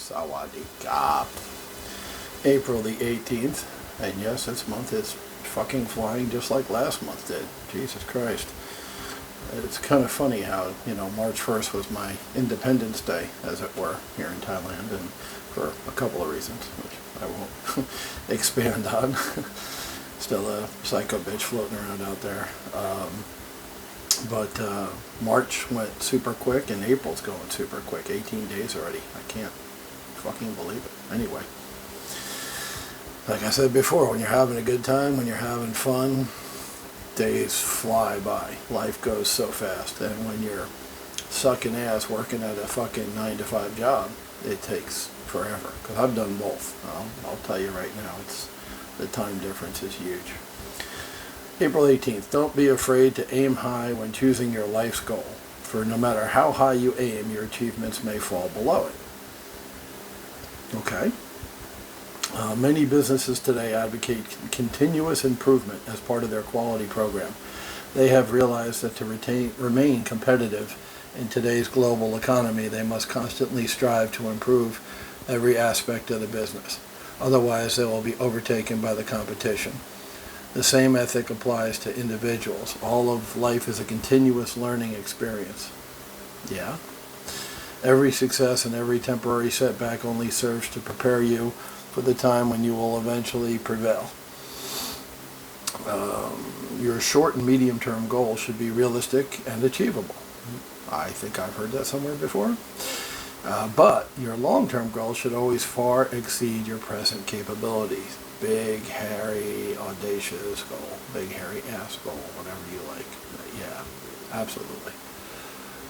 Sawadee-ka. April the 18th, and yes, this month is fucking flying just like last month did. Jesus Christ. It's kind of funny how, March 1st was my Independence Day, as it were, here in Thailand, and for a couple of reasons, which I won't expand on. Still a psycho bitch floating around out there. But March went super quick, and April's going super quick. 18 days already. I can't fucking believe it. Anyway, like I said before, when you're having a good time, when you're having fun, days fly by. Life goes so fast. And when you're sucking ass working at a fucking 9-to-5 job, it takes forever. Because I've done both. I'll tell you right now, the time difference is huge. April 18th, don't be afraid to aim high when choosing your life's goal. For no matter how high you aim, your achievements may fall below it. Okay. Many businesses today advocate continuous improvement as part of their quality program. They have realized that to remain competitive in today's global economy, they must constantly strive to improve every aspect of the business. Otherwise, they will be overtaken by the competition. The same ethic applies to individuals. All of life is a continuous learning experience. Yeah. Every success and every temporary setback only serves to prepare you for the time when you will eventually prevail. Your short and medium-term goals should be realistic and achievable. I think I've heard that somewhere before. But your long-term goals should always far exceed your present capabilities. Big, hairy, audacious goal. Big, hairy ass goal, whatever you like. Yeah, absolutely.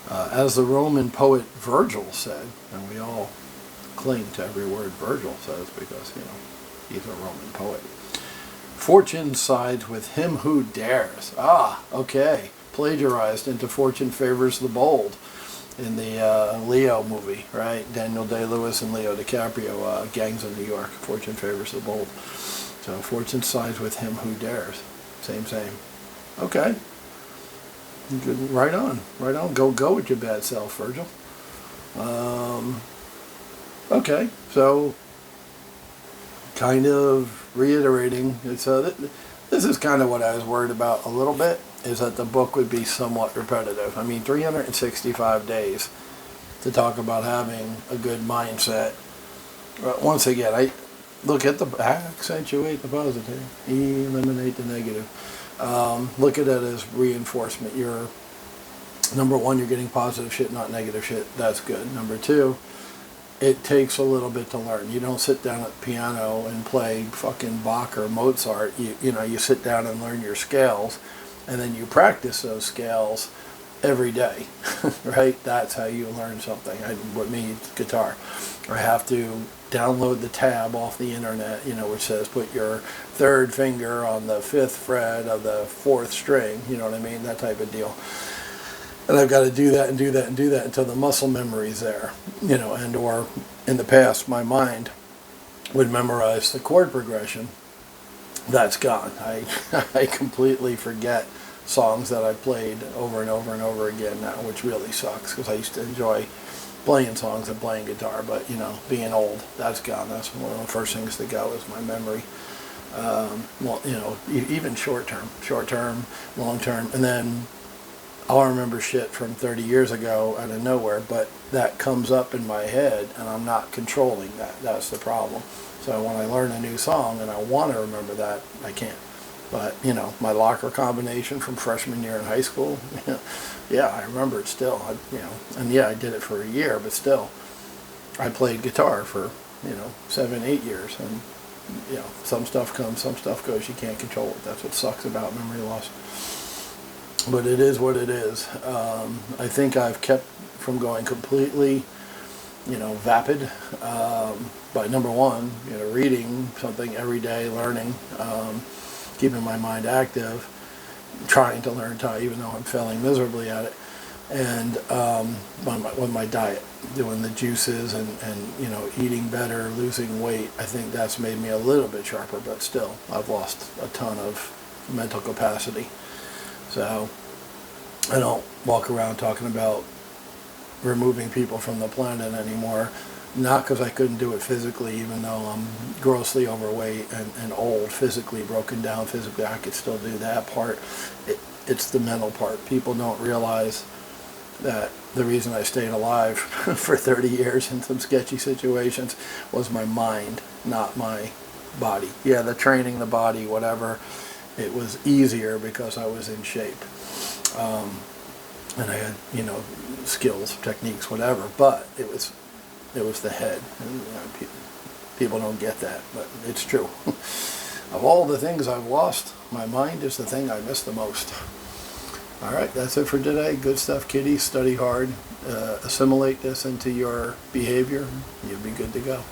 As the Roman poet Virgil said, and we all cling to every word Virgil says because, he's a Roman poet. Fortune sides with him who dares. Okay. Plagiarized into Fortune Favors the Bold in the Leo movie, right? Daniel Day-Lewis and Leo DiCaprio, Gangs of New York. Fortune Favors the Bold. So fortune sides with him who dares. Same. Okay. Good. Right on. Go with your bad self, Virgil. Okay, so kind of reiterating, this is kind of what I was worried about a little bit, is that the book would be somewhat repetitive. I mean, 365 days to talk about having a good mindset. Once again, I look at accentuate the positive, eliminate the negative. Look at it as reinforcement. Number one, you're getting positive shit, not negative shit. That's good. Number two, it takes a little bit to learn. You don't sit down at the piano and play fucking Bach or Mozart. You sit down and learn your scales, and then you practice those scales every day, right? That's how you learn something. With me, it's guitar. I have to download the tab off the internet, which says put your third finger on the 5th fret of the 4th string, you know what I mean? That type of deal. And I've got to do that until the muscle memory's there, and or in the past, my mind would memorize the chord progression. That's gone. I completely forget songs that I played over and over and over again now, which really sucks because I used to enjoy playing songs and playing guitar, but being old, that's gone. That's one of the first things to go is my memory. Even short term, long term, and then I'll remember shit from 30 years ago out of nowhere, but that comes up in my head and I'm not controlling that. That's the problem. So when I learn a new song and I want to remember that, I can't. But, my locker combination from freshman year in high school, yeah, I remember it still. I did it for a year, but still, I played guitar for, 7-8 years. And, some stuff comes, some stuff goes. You can't control it. That's what sucks about memory loss. But it is what it is. I think I've kept from going completely, vapid. By number one, reading something every day, learning, keeping my mind active, trying to learn Thai, even though I'm failing miserably at it. And with my diet, doing the juices and eating better, losing weight, I think that's made me a little bit sharper, but still, I've lost a ton of mental capacity. So I don't walk around talking about removing people from the planet anymore. Not because I couldn't do it physically, even though I'm grossly overweight and old, physically broken down physically, I could still do that part. It's the mental part. People don't realize that the reason I stayed alive for 30 years in some sketchy situations was my mind, not my body. Yeah, the training, the body, whatever, it was easier because I was in shape. And I had, skills, techniques, whatever, but it was the head. And, people don't get that, but it's true. Of all the things I've lost, my mind is the thing I miss the most. All right, that's it for today. Good stuff, kiddies. Study hard. Assimilate this into your behavior. You'll be good to go.